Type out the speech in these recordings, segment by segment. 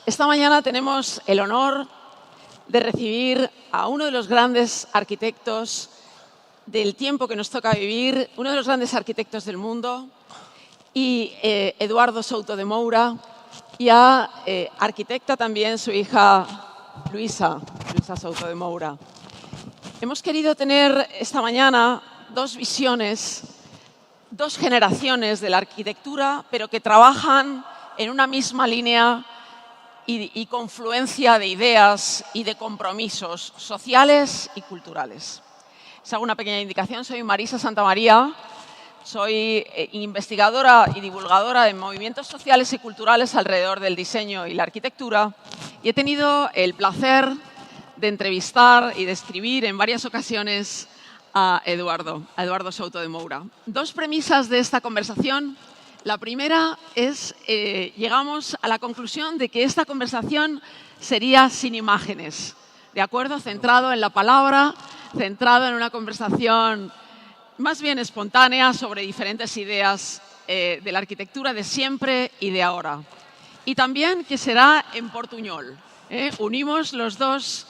Esta mañana tenemos el honor de recibir a uno de los grandes arquitectos del tiempo que nos toca vivir, uno de los grandes arquitectos del mundo, y Eduardo Souto de Moura, y a arquitecta también su hija Luisa Souto de Moura. Hemos querido tener esta mañana dos visiones, dos generaciones de la arquitectura, pero que trabajan en una misma línea y confluencia de ideas y de compromisos sociales y culturales. Les hago una pequeña indicación. Soy Marisa Santamaría, soy investigadora y divulgadora de movimientos sociales y culturales alrededor del diseño y la arquitectura, y he tenido el placer de entrevistar y de escribir en varias ocasiones a Eduardo Souto de Moura. Dos premisas de esta conversación. La primera es, llegamos a la conclusión de que esta conversación sería sin imágenes, ¿de acuerdo? Centrado en la palabra, centrado en una conversación más bien espontánea sobre diferentes ideas de la arquitectura de siempre y de ahora. Y también que será en portuñol. Unimos los dos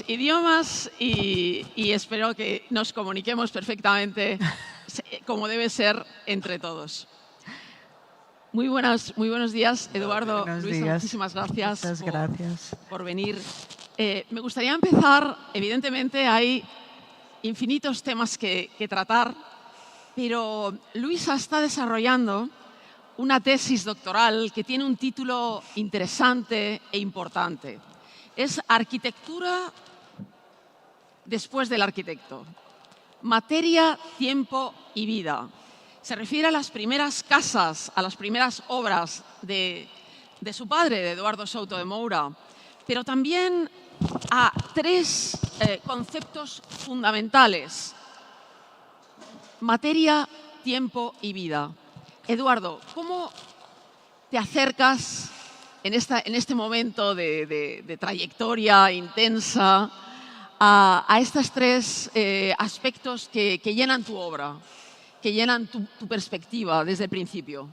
idiomas y espero que nos comuniquemos perfectamente como debe ser entre todos. Muy buenos días, Eduardo. Buenos Luisa, días. muchísimas gracias, Gracias por venir. Me gustaría empezar, evidentemente hay infinitos temas que tratar, pero Luisa está desarrollando una tesis doctoral que tiene un título interesante e importante. Es Arquitectura después del arquitecto. Materia, tiempo y vida. Se refiere a las primeras casas, a las primeras obras de su padre, de Eduardo Souto de Moura, pero también a tres conceptos fundamentales: materia, tiempo y vida. Eduardo, ¿cómo te acercas en este momento de trayectoria intensa a estos tres aspectos que llenan tu obra, que llenan tu perspectiva desde el principio?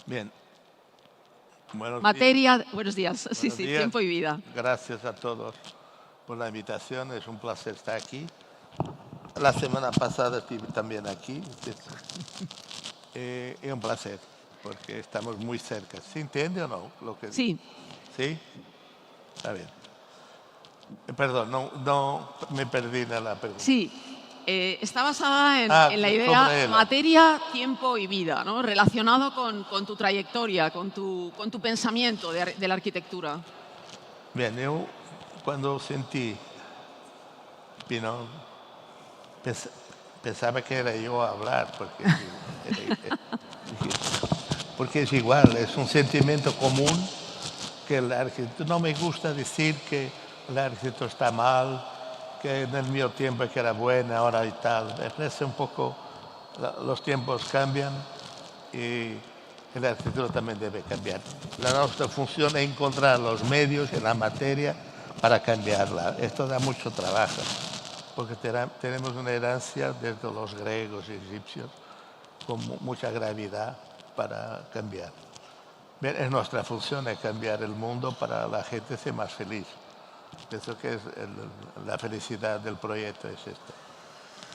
Bien. Buenos días. Sí, tiempo y vida. Gracias a todos por la invitación. Es un placer estar aquí. La semana pasada estuve también aquí. Es un placer, porque estamos muy cerca. ¿Se entiende o no lo que Sí. digo? ¿Sí? Está bien. Perdón, no me perdí en la pregunta. Sí. Está basada en la idea materia, tiempo y vida, ¿no? Relacionado con tu trayectoria, con tu pensamiento de la arquitectura. Bien, yo cuando sentí, pensaba que era yo a hablar, porque es igual, es un sentimiento común que la arquitectura. No me gusta decir que la arquitectura está mal, que en el mío tiempo que era buena, ahora y tal. Me parece un poco, los tiempos cambian y la arquitectura también debe cambiar. La nuestra función es encontrar los medios en la materia para cambiarla. Esto da mucho trabajo, porque tenemos una herencia desde los griegos y egipcios con mucha gravedad para cambiar. Bien, es nuestra función es cambiar el mundo para la gente ser más feliz. Pienso que es la felicidad del proyecto es esto.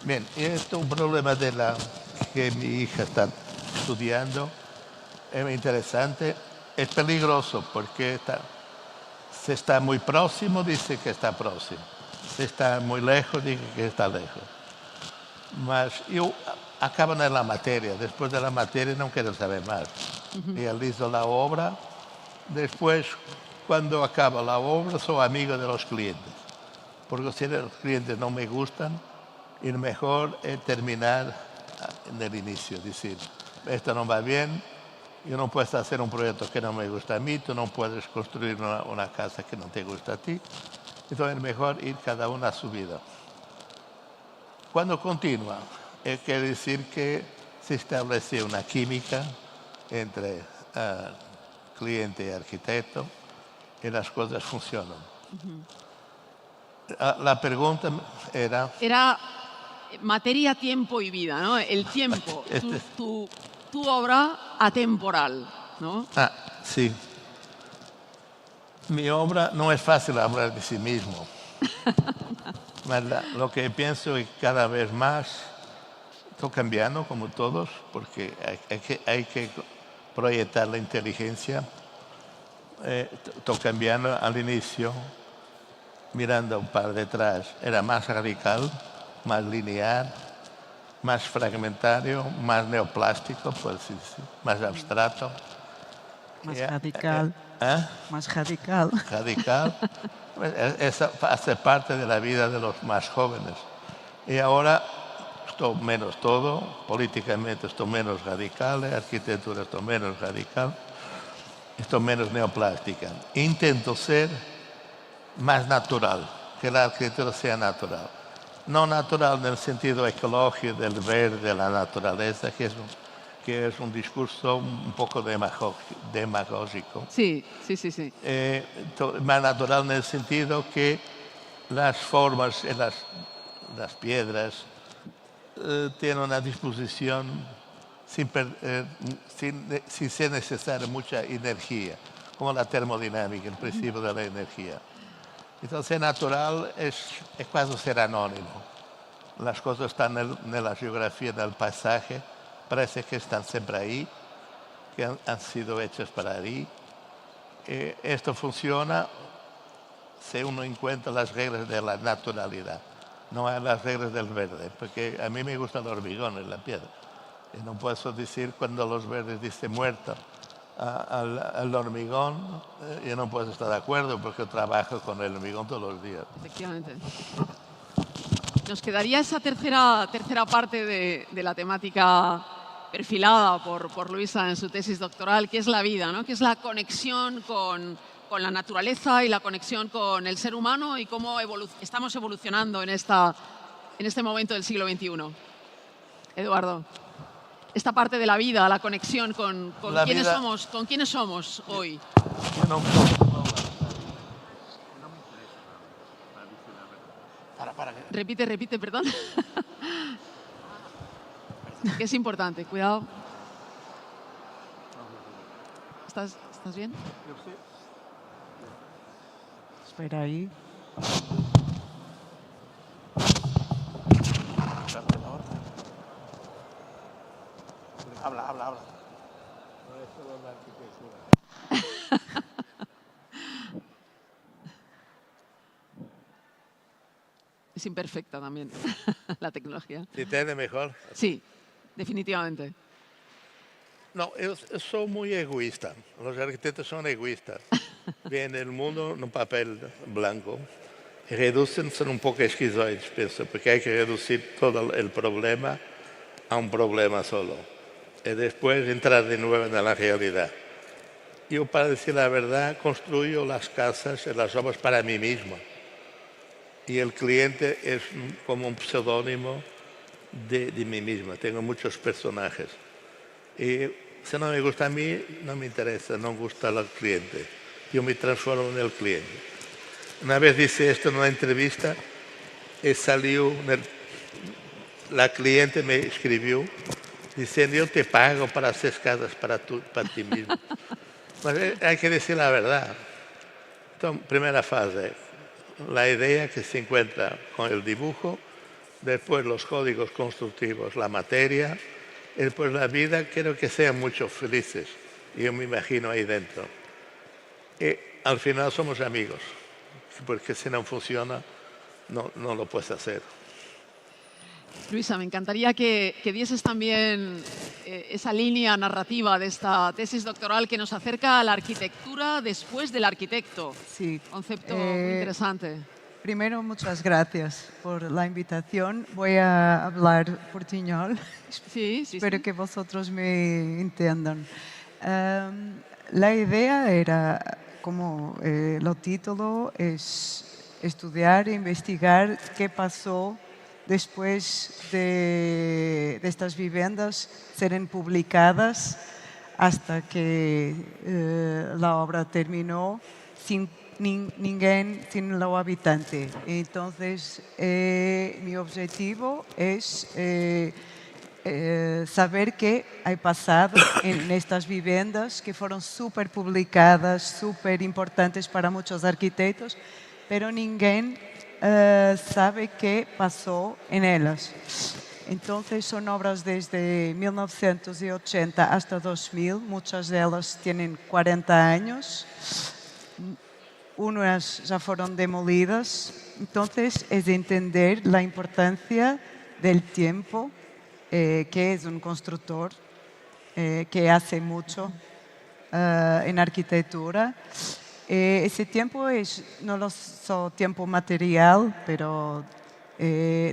Bien, y esto es un problema que mi hija está estudiando. Es muy interesante. Es peligroso porque si está muy próximo, dice que está próximo. Si está muy lejos, dice que está lejos. Mas yo acabo en la materia. Después de la materia no quiero saber más. Realizo la obra. Después, cuando acaba la obra, soy amigo de los clientes. Porque si los clientes no me gustan, es mejor terminar en el inicio. Decir, esto no va bien, yo no puedo hacer un proyecto que no me gusta a mí, tú no puedes construir una casa que no te gusta a ti. Entonces es mejor ir cada uno a su vida. Cuando continúa, quiere decir que se establece una química entre cliente y arquitecto y las cosas funcionan. La pregunta era... Era materia, tiempo y vida, ¿no? El tiempo, tu obra atemporal, ¿no? Sí. Mi obra no es fácil hablar de sí mismo. Lo que pienso es que cada vez más estoy cambiando, como todos, porque hay que proyectar la inteligencia. Estoy cambiando al inicio, mirando para detrás. Era más radical, más lineal, más fragmentario, más neoplástico, pues, sí, más abstracto. Más radical. ¿Eh? Más radical. Radical. Esa hace parte de la vida de los más jóvenes. Y ahora estoy menos todo, políticamente estoy menos radical, arquitectura estoy menos radical, estoy menos neoplástica. Intento ser más natural, que la arquitectura sea natural. No natural en el sentido ecológico del verde, de la naturaleza, que es un discurso un poco demagógico. Sí. Más natural en el sentido que las formas en las piedras tienen una disposición sin ser necesaria mucha energía, como la termodinámica, el principio de la energía. Entonces, ser natural es casi ser anónimo. Las cosas están en la geografía del paisaje, parece que están siempre ahí, que han sido hechas para ahí. Esto funciona si uno encuentra las reglas de la naturalidad, no hay las reglas del verde, porque a mí me gusta el hormigón en la piedra. Y no puedo decir cuando los verdes dicen muerto al hormigón, yo no puedo estar de acuerdo porque trabajo con el hormigón todos los días. Efectivamente. Nos quedaría esa tercera parte de la temática perfilada por Luisa en su tesis doctoral, que es la vida, ¿no? Que es la conexión con la naturaleza y la conexión con el ser humano y cómo estamos evolucionando en este momento del siglo XXI. Eduardo, esta parte de la vida, la conexión con quiénes somos hoy. Repite, perdón. Que es importante, cuidado. ¿Estás bien? Espera ahí. Habla. Es imperfecta también la tecnología. ¿Se entiende mejor? Sí, definitivamente. No, yo soy muy egoísta. Los arquitectos son egoístas. Ven el mundo en un papel blanco y reducen, son un poco esquizoides, pienso, porque hay que reducir todo el problema a un problema solo y después entrar de nuevo en la realidad. Yo, para decir la verdad, construyo las casas y las obras para mí mismo. Y el cliente es como un pseudónimo de mí mismo. Tengo muchos personajes. Y si no me gusta a mí, no me interesa, no gusta al cliente. Yo me transformo en el cliente. Una vez hice esto en una entrevista y salió, la cliente me escribió diciendo: yo te pago para hacer casas para ti mismo. Pues hay que decir la verdad. Entonces, primera fase, la idea que se encuentra con el dibujo, después los códigos constructivos, la materia, y después la vida. Quiero que sean mucho felices. Yo me imagino ahí dentro. Y al final somos amigos, porque si no funciona, no lo puedes hacer. Luisa, me encantaría que dieses también esa línea narrativa de esta tesis doctoral que nos acerca a la arquitectura después del arquitecto. Sí. Concepto muy interesante. Primero, muchas gracias por la invitación. Voy a hablar portuñol. Sí. Espero que vosotros me entiendan. La idea era, como el título es estudiar e investigar qué pasó después de estas viviendas serem publicadas hasta que la obra terminó sin sin lo habitante. Entonces, mi objetivo es saber que hay pasado en estas vivendas que fueron súper publicadas, súper importantes para muchos arquitectos, pero ninguém sabe qué pasó en ellas. Entonces son obras desde 1980 hasta 2000, muchas de ellas tienen 40 años, unas ya fueron demolidas. Entonces es entender la importancia del tiempo, que es un constructor que hace mucho en arquitectura. Ese tiempo es no solo tiempo material, pero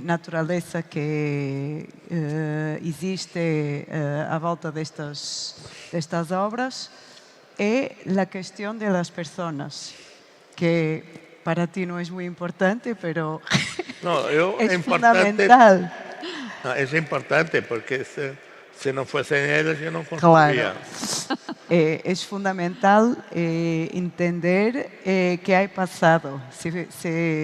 naturaleza que existe à volta destas obras, e la cuestión de las personas, que para ti no es muy importante, pero No, es fundamental. No, es importante porque si no fuesen ellos yo no construiría. Claro. Es fundamental entender qué ha pasado, si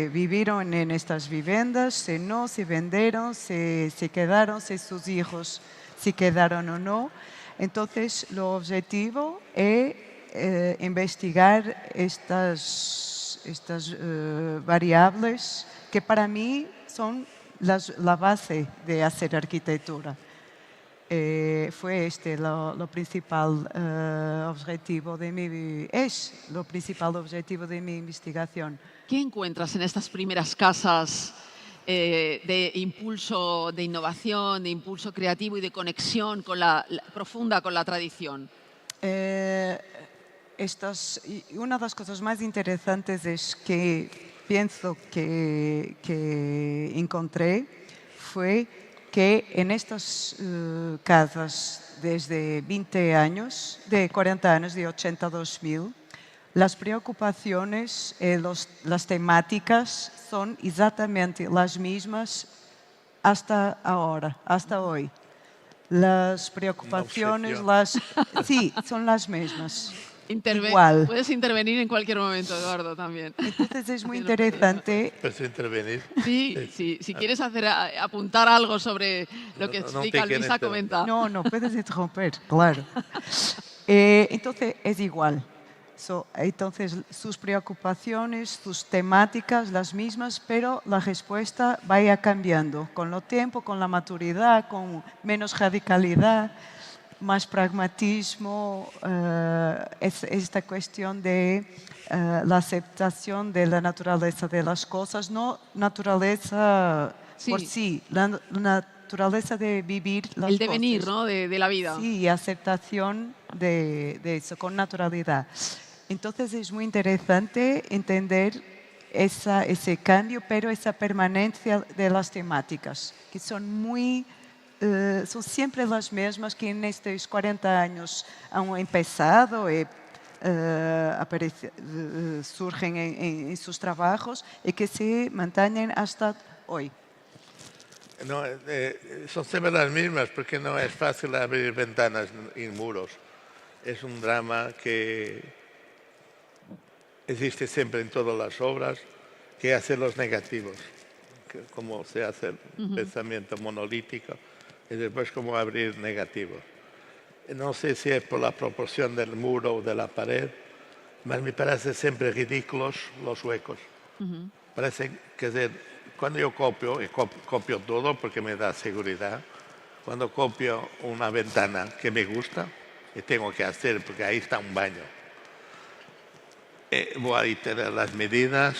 vivieron en estas viviendas, si no, si vendieron, si quedaron, si sus hijos si quedaron o no. Entonces, lo objetivo es investigar estas variables que para mí son la base de hacer arquitectura. Fue lo principal objetivo de lo principal objetivo de mi investigación. ¿Qué encuentras en estas primeras casas de impulso, de innovación, de impulso creativo y de conexión profunda con la tradición? Una de las cosas más interesantes es que pienso que encontré fue que en estas casas desde 20 años, de 40 años, de 80 a 2000, las preocupaciones, las temáticas son exactamente las mismas hasta ahora, hasta hoy. Las preocupaciones, sí, son las mismas. Igual. Puedes intervenir en cualquier momento, Eduardo, también. Entonces es muy interesante. ¿Puedes intervenir? Sí, si quieres apuntar algo sobre lo que explica Luisa, comenta. No, puedes interrumpir, claro. Entonces es igual. Entonces sus preocupaciones, sus temáticas, las mismas, pero la respuesta vaya cambiando con el tiempo, con la maturidad, con menos radicalidad, más pragmatismo, esta cuestión de la aceptación de la naturaleza de las cosas, no naturaleza por sí, la naturaleza de vivir las cosas. El devenir, ¿no? de la vida. Sí, aceptación de eso, con naturalidad. Entonces es muy interesante entender ese cambio, pero esa permanencia de las temáticas, que son son siempre las mismas que en estos 40 años han empezado y surgen en sus trabajos y que se mantienen hasta hoy. No, son siempre las mismas porque no es fácil abrir ventanas y muros. Es un drama que existe siempre en todas las obras, que hacer los negativos, como se hace el pensamiento monolítico, y después cómo abrir negativos. No sé si es por la proporción del muro o de la pared, pero me parece siempre ridículos los huecos. Parece que cuando yo copio, y copio todo porque me da seguridad, cuando copio una ventana que me gusta, y tengo que hacer porque ahí está un baño, voy a tener las medidas,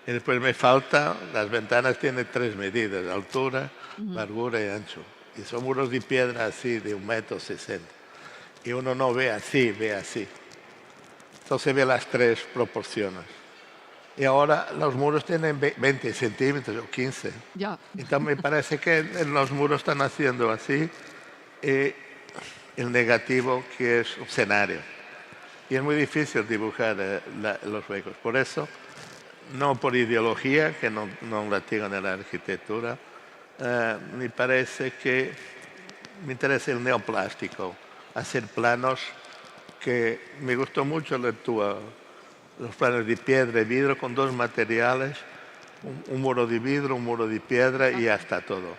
y después me falta, las ventanas tienen 3 medidas, altura, largura y ancho. Y son muros de piedra así, de 1,60 m. Y uno no ve así, ve así. Entonces ve las 3 proporciones. Y ahora los muros tienen 20 centímetros o 15. Ya. Entonces me parece que los muros están haciendo así. El negativo que es un escenario. Y es muy difícil dibujar los huecos. Por eso, no por ideología, que no la tengo en la arquitectura, me parece que me interesa el neoplástico, hacer planos que me gustó mucho los planos de piedra y vidrio con 2 materiales, un muro de vidrio, un muro de piedra y ya está todo.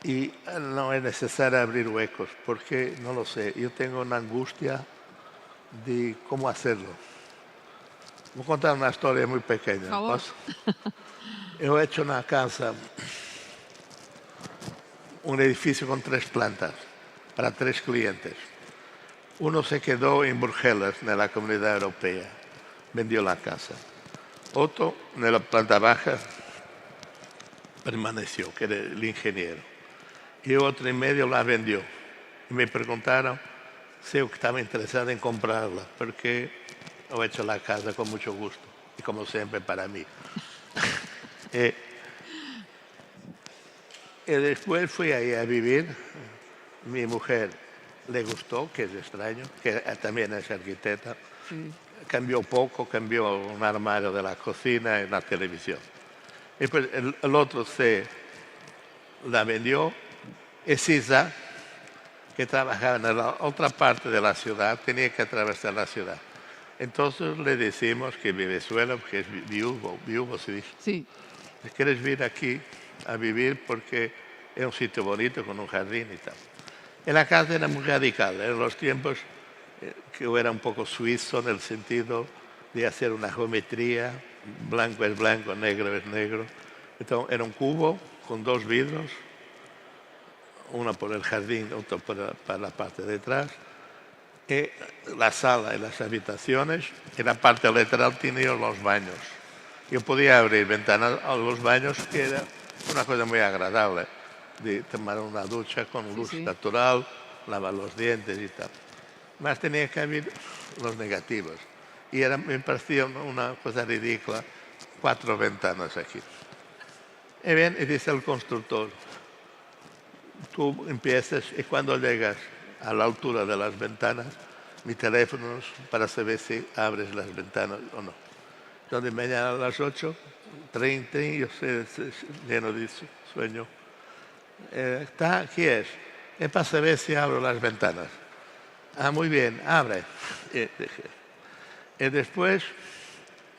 y no es necesario abrir huecos, porque no lo sé, yo tengo una angustia de cómo hacerlo. Voy a contar una historia muy pequeña. Por favor. ¿Posso? Yo he hecho una casa, un edificio con 3 plantas para 3 clientes. Uno se quedó en Bruselas, en la Comunidad Europea, vendió la casa. Otro, en la planta baja, permaneció, que era el ingeniero. Y otro en medio la vendió. Y me preguntaron si yo estaba interesado en comprarla, porque he hecho la casa con mucho gusto, y como siempre para mí. Y después fui ahí a vivir. Mi mujer le gustó, que es extraño, que también es arquitecta. Sí. Cambió poco, cambió un armario de la cocina y la televisión. Y pues el otro se la vendió. Y Sisa, que trabajaba en la otra parte de la ciudad, tenía que atravesar la ciudad. Entonces le decimos que Venezuela, porque es viuvo se dice, Sí. ¿quieres venir aquí a vivir? Porque es un sitio bonito con un jardín y tal. Y la casa era muy radical, en los tiempos que yo era un poco suizo en el sentido de hacer una geometría, blanco es blanco, negro es negro. Entonces era un cubo con 2 vidrios, uno por el jardín, otro para la parte de atrás, y la sala y las habitaciones, y la parte lateral tenía los baños. Yo podía abrir ventanas a los baños, que era una cosa muy agradable, de tomar una ducha con luz natural, lavar los dientes y tal. Más tenía que abrir los negativos. Y me parecía una cosa ridícula, 4 ventanas aquí. Y bien, y dice el constructor, tú empiezas y cuando llegas a la altura de las ventanas, mi teléfono es para saber si abres las ventanas o no. Entonces mañana a las 8:30, yo estoy lleno de sueño. Aquí es para saber si abro las ventanas. Ah, muy bien, abre. Y después,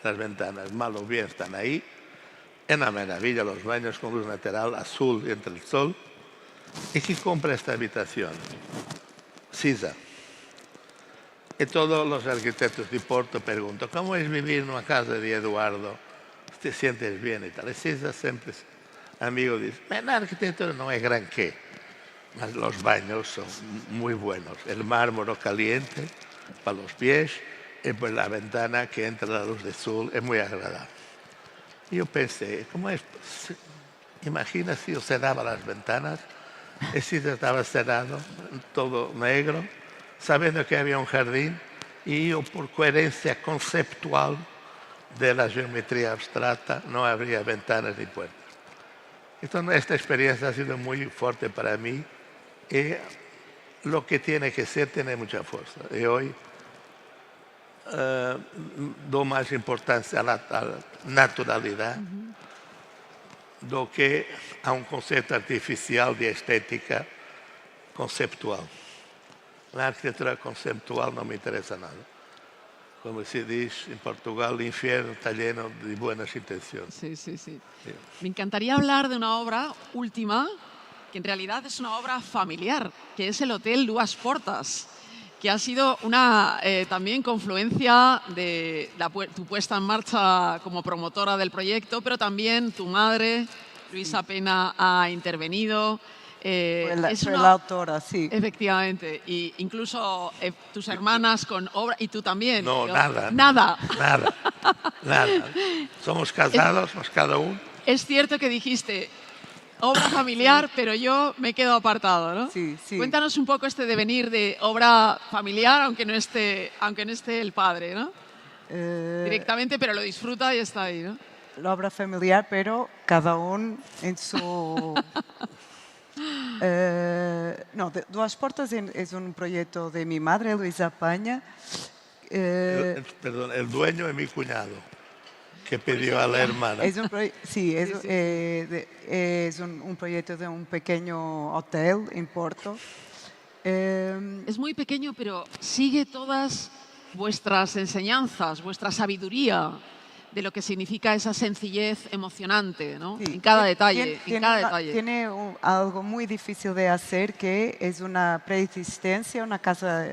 las ventanas, mal o bien, están ahí. En la maravilla, los baños con luz natural, azul entre el sol. ¿Y quién compra esta habitación? Sisa. Y todos los arquitectos de Porto preguntan, ¿cómo es vivir en una casa de Eduardo? ¿Te sientes bien y tal? Y Sisa siempre, amigo, dice, la arquitectura no es gran qué. Los baños son muy buenos. El mármol caliente para los pies y pues la ventana que entra la luz de sol es muy agradable. Y yo pensé, ¿cómo es? Imagina si yo cerraba las ventanas y si estaba cerrado, todo negro, sabiendo que había un jardín y yo por coherencia conceptual de la geometría abstracta no habría ventanas ni puertas. Entonces esta experiencia ha sido muy fuerte para mí. Y lo que tiene que ser tiene mucha fuerza. Y hoy doy más importancia a la naturalidad do que a un concepto artificial de estética conceptual. La arquitectura conceptual no me interesa nada. Como se dice en Portugal, el infierno está lleno de buenas intenciones. Sí, sí, sí. Me encantaría hablar de una obra última, que en realidad es una obra familiar, que es el Hotel Duas Portas, que ha sido una también confluencia de tu puesta en marcha como promotora del proyecto, pero también tu madre, Luisa Pena, ha intervenido. Fue la autora, sí. Efectivamente, y incluso tus hermanas con obra, y tú también. No, nada. Nada. Nada. Somos casados, cada uno. Es cierto que dijiste obra familiar, pero yo me quedo apartado, ¿no? Sí, sí. Cuéntanos un poco este devenir de obra familiar, aunque no esté el padre, ¿no? Directamente, pero lo disfruta y está ahí, ¿no? La obra familiar, pero cada uno en su... Duas Portas es un proyecto de mi madre, Luisa Paña. Perdón, el dueño es mi cuñado, que pidió a la hermana. Es un proyecto de un pequeño hotel en Porto. Es muy pequeño, pero sigue todas vuestras enseñanzas, vuestra sabiduría. de lo que significa esa sencillez emocionante, ¿no? Sí, En cada detalle, tiene, en cada detalle. tiene algo muy difícil de hacer, que es una preexistencia, una casa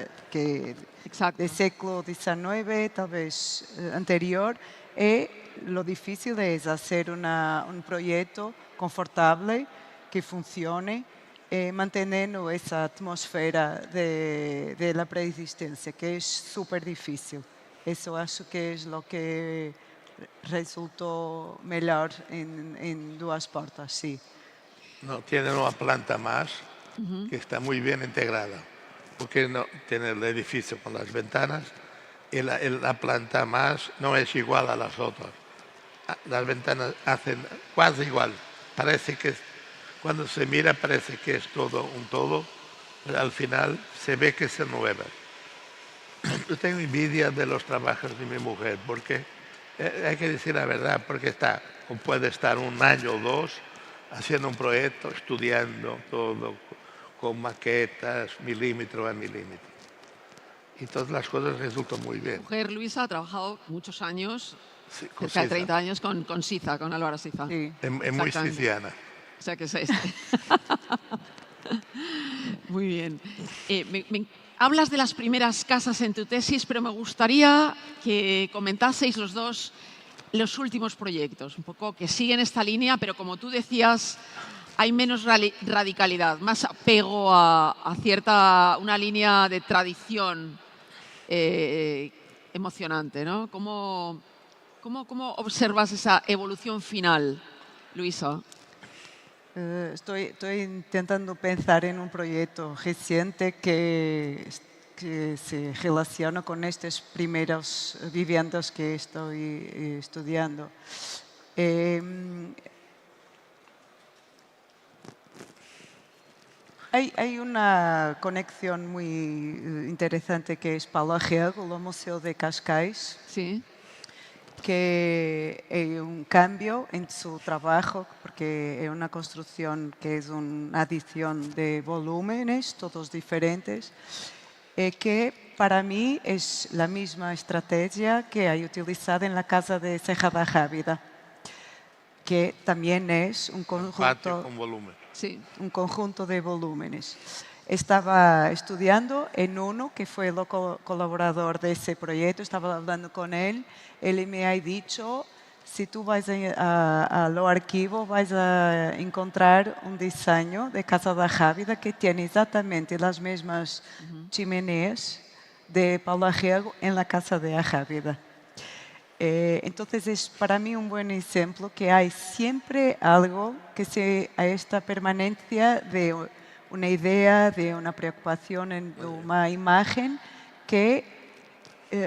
Exacto. de siglo XIX, tal vez anterior, y lo difícil es hacer un proyecto confortable, que funcione, manteniendo esa atmósfera de la preexistencia, que es súper difícil. Eso acho que es lo que resultó mejor en Duas Portas, sí. No, tienen una planta más que está muy bien integrada, porque no, tiene el edificio con las ventanas y la planta más no es igual a las otras. Las ventanas hacen casi igual. Parece que cuando se mira parece que es todo un todo, pero al final se ve que se nuevas. Yo tengo envidia de los trabajos de mi mujer, porque hay que decir la verdad, porque puede estar un año o dos haciendo un proyecto, estudiando todo, con maquetas, milímetro a milímetro. Y todas las cosas resultan muy bien. Mujer Luisa ha trabajado muchos años, Sí, con cerca de Siza. 30 años, con Siza, con Álvaro Siza. Sí. Es muy Exactamente. siciliana. O sea que es Muy bien. Hablas de las primeras casas en tu tesis, pero me gustaría que comentaseis los dos los últimos proyectos, un poco que siguen esta línea, pero como tú decías, hay menos radicalidad, más apego a una línea de tradición emocionante, ¿no? ¿Cómo observas esa evolución final, Luisa? Estoy intentando pensar en un proyecto reciente que se relaciona con estas primeras viviendas que estoy estudiando. Hay una conexión muy interesante, que es Paula Rego, el Museo de Cascais. Sí. Que hay un cambio en su trabajo, porque es una construcción que es una adición de volúmenes, todos diferentes, que para mí es la misma estrategia que hay utilizada en la casa de Cejada Rábida, que también es un Patio con volumen. Sí. un conjunto de volúmenes. Estaba estudiando en uno que fue el colaborador de ese proyecto, estaba hablando con él me ha dicho, si tú vas al archivo vas a encontrar un diseño de Casa da Rábida que tiene exactamente las mismas chimeneas de Paula Rego en la Casa de Rábida. Entonces es para mí un buen ejemplo que hay siempre algo a esta permanencia de una idea, de una preocupación en una imagen, que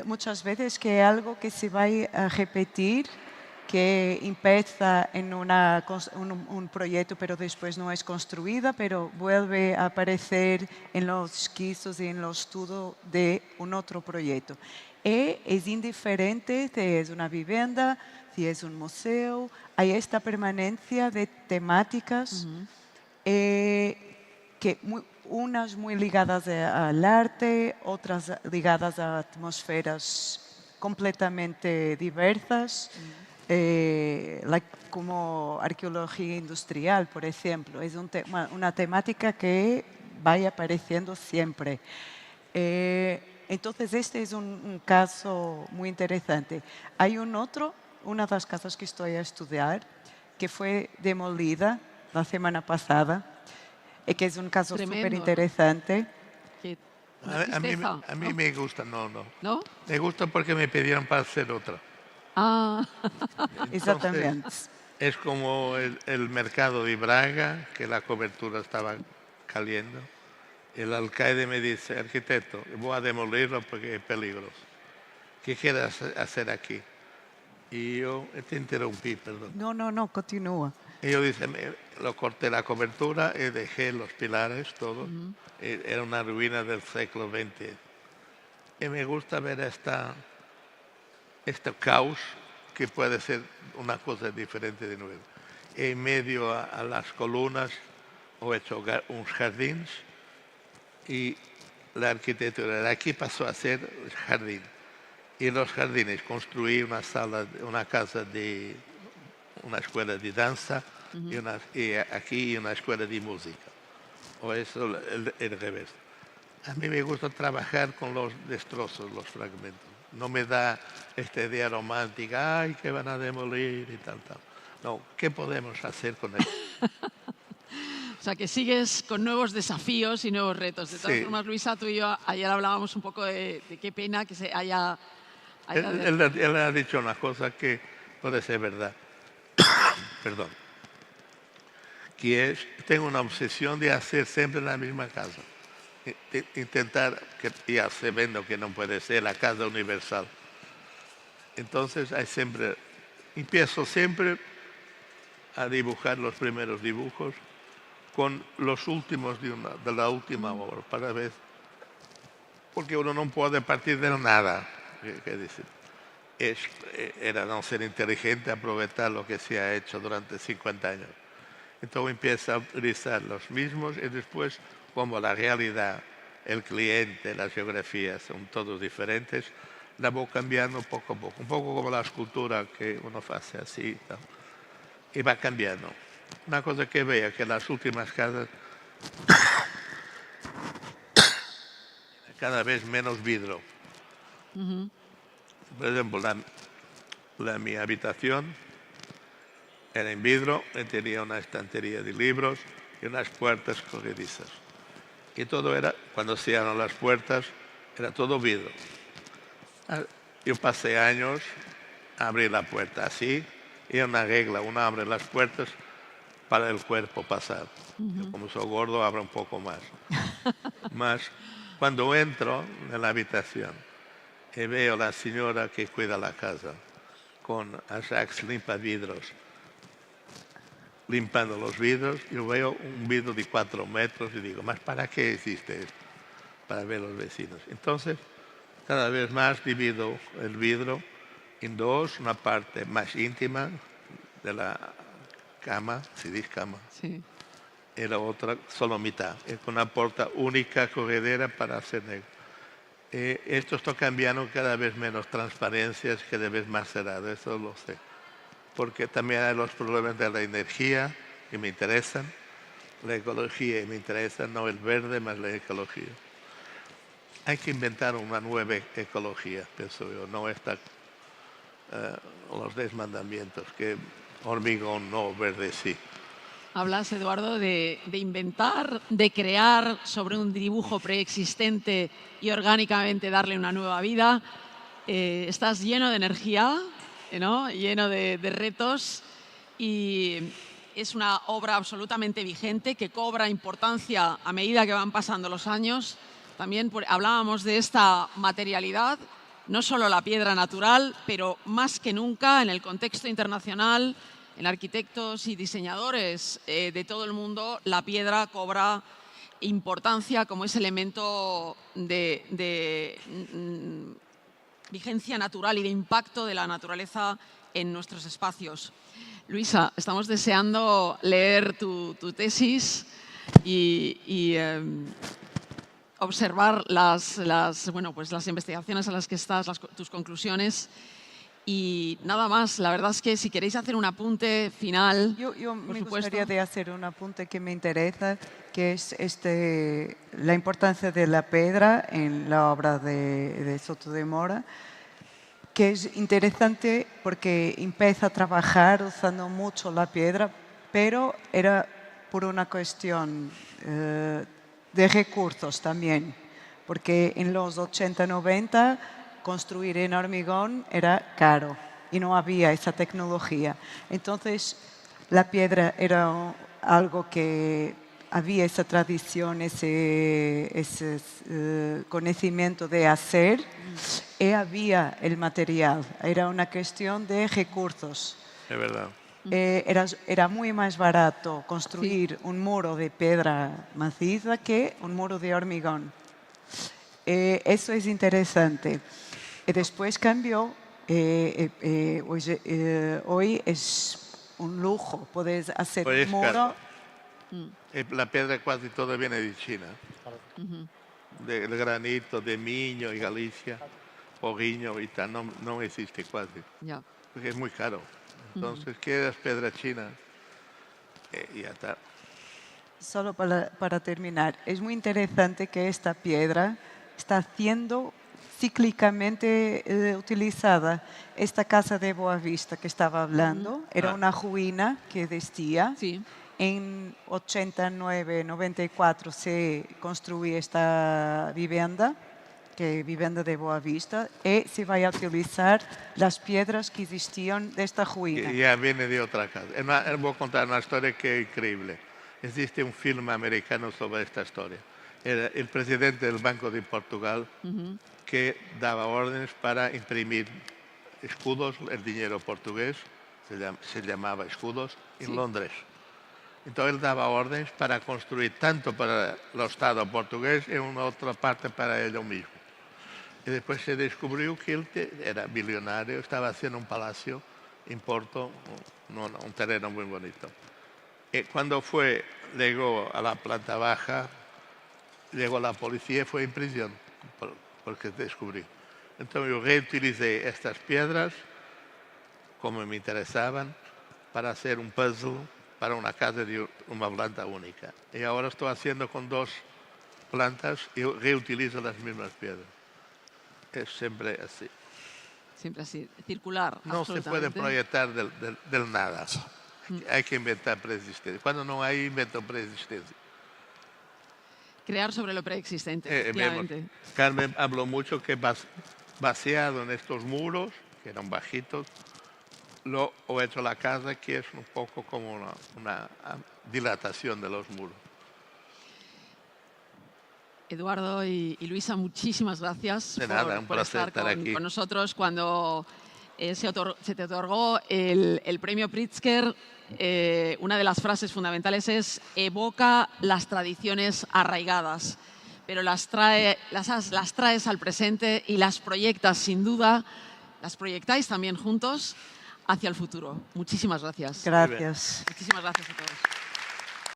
muchas veces que es algo que se va a repetir, que empieza en un proyecto pero después no es construida, pero vuelve a aparecer en los esquizos y en los estudios de un otro proyecto. Es indiferente si es una vivienda, si es un museo, hay esta permanencia de temáticas que unas muy ligadas al arte, otras ligadas a atmosferas completamente diversas, como arqueología industrial, por ejemplo. Es una temática que va apareciendo siempre. Entonces, este es un caso muy interesante. Hay una de las casas que estoy a estudiar, que fue demolida la semana pasada, que es un caso súper interesante. A mí ¿no? me gusta, no. ¿No? Me gusta porque me pidieron para hacer otra. Ah. Exactamente. Es como el mercado de Braga, que la cobertura estaba cayendo. El alcalde me dice, arquitecto, voy a demolirlo porque es peligroso. ¿Qué quieres hacer aquí? Y yo te interrumpí, perdón. No, continúa. Y yo dice, lo corté la cobertura y dejé los pilares, todo. Era una ruina del siglo XX. Y me gusta ver este caos, que puede ser una cosa diferente de nuevo. En medio a las columnas he hecho unos jardines y la arquitectura de aquí pasó a ser el jardín. Y los jardines, construí una casa de una escuela de danza y aquí una escuela de música. O eso el revés. A mí me gusta trabajar con los destrozos, los fragmentos. No me da esta idea romántica, ay, que van a demolir y tal. No, ¿qué podemos hacer con eso? O sea, que sigues con nuevos desafíos y nuevos retos. De todas Sí. formas, Luisa, tú y yo ayer hablábamos un poco de qué pena que se haya... Él ha dicho una cosa que puede ser verdad. Perdón. Que es, tengo una obsesión de hacer siempre la misma casa. Intentar, ya sabiendo que no puede ser la casa universal. Entonces empiezo siempre a dibujar los primeros dibujos con los últimos de la última obra, para ver, porque uno no puede partir de nada. ¿Qué decir? Era no ser inteligente, aprovechar lo que se ha hecho durante 50 años. Entonces empieza a utilizar los mismos y después, como la realidad, el cliente, las geografías son todos diferentes, la voy cambiando poco a poco. Un poco como la escultura que uno hace así y va cambiando. Una cosa que veo que las últimas casas cada vez menos vidrio. Por ejemplo, mi habitación era en vidrio, tenía una estantería de libros y unas puertas corredizas. Y todo era, cuando se abren las puertas, era todo vidrio. Yo pasé años a abrir la puerta así, y una regla, uno abre las puertas para el cuerpo pasar. Yo, como soy gordo, abro un poco más. Más cuando entro en la habitación y veo a la señora que cuida la casa con Ajax limpa vidrios, limpiando los vidrios, yo veo un vidrio de 4 metros y digo, ¿más para qué existe esto? Para ver los vecinos. Entonces, cada vez más divido el vidrio en dos, una parte más íntima de la cama, si dice cama, Sí. y la otra solo mitad, con una puerta única corredera para hacer negro. Esto está cambiando cada vez menos transparencias, cada vez más cerrado, eso lo sé. Porque también hay los problemas de la energía que me interesan, la ecología y me interesa, no el verde, más la ecología. Hay que inventar una nueva ecología, pienso yo, no los 10 mandamientos, que hormigón no, verde sí. Hablas, Eduardo, de inventar, de crear sobre un dibujo preexistente y orgánicamente darle una nueva vida. Estás lleno de energía, ¿no? Lleno de retos y es una obra absolutamente vigente que cobra importancia a medida que van pasando los años. También hablábamos de esta materialidad, no solo la piedra natural, pero más que nunca en el contexto internacional, en arquitectos y diseñadores de todo el mundo, la piedra cobra importancia como ese elemento de vigencia natural y de impacto de la naturaleza en nuestros espacios. Luisa, estamos deseando leer tu tesis y observar las investigaciones a las que estás, tus conclusiones. Y nada más, la verdad es que si queréis hacer un apunte final, Yo por me supuesto. gustaría de hacer un apunte que me interesa, que es la importancia de la piedra en la obra de Soto de Mora, que es interesante porque empieza a trabajar usando mucho la piedra, pero era por una cuestión de recursos también, porque en los 80-90 construir en hormigón era caro y no había esa tecnología. Entonces, la piedra era algo que había esa tradición, ese conocimiento de hacer, y había el material. Era una cuestión de recursos. Es verdad. Era muy más barato construir un muro de piedra maciza que un muro de hormigón. Eso es interesante. Y después cambió. Hoy es un lujo poder hacer Pues un muro. la piedra casi toda viene de China, del granito de Miño y Galicia. Poguiño y tal, no existe casi, Ya. porque es muy caro. Entonces, quieres piedra china y ya está. Solo para terminar, es muy interesante que esta piedra está siendo cíclicamente utilizada. Esta casa de Boavista que estaba hablando era una ruina que existía. Sí. En 89, 94 se construyó esta vivienda, que es vivienda de Boavista, y se va a utilizar las piedras que existían de esta ruina. Que ya viene de otra casa. Voy a contar una historia que es increíble. Existe un film americano sobre esta historia. Era el presidente del Banco de Portugal que daba órdenes para imprimir escudos, el dinero portugués, se llamaba escudos, en Londres. Entonces él daba órdenes para construir tanto para el Estado portugués y una otra parte para ellos mismos. Y después se descubrió que él era billonario, estaba haciendo un palacio en Porto, un terreno muy bonito. Y cuando llegó a la planta baja, llegó la policía y fue en prisión, porque descubrió. Entonces yo reutilicé estas piedras, como me interesaban, para hacer un puzzle para una casa de una planta única. Y ahora estoy haciendo con 2 plantas y reutilizo las mismas piedras. Es siempre así. Siempre así, circular. No se puede proyectar del nada. Hay que inventar preexistencia. Cuando no hay, invento preexistencia. Crear sobre lo preexistente, efectivamente. Carmen habló mucho que vaciado en estos muros, que eran bajitos, lo he hecho la casa, que es un poco como una dilatación de los muros. Eduardo y Luisa, muchísimas gracias De nada, un por placer estar aquí con nosotros. Cuando se te otorgó el premio Pritzker, una de las frases fundamentales es: evoca las tradiciones arraigadas, pero las traes al presente y las proyectas, sin duda, las proyectáis también juntos hacia el futuro. Muchísimas gracias. Gracias. Muchísimas gracias a todos.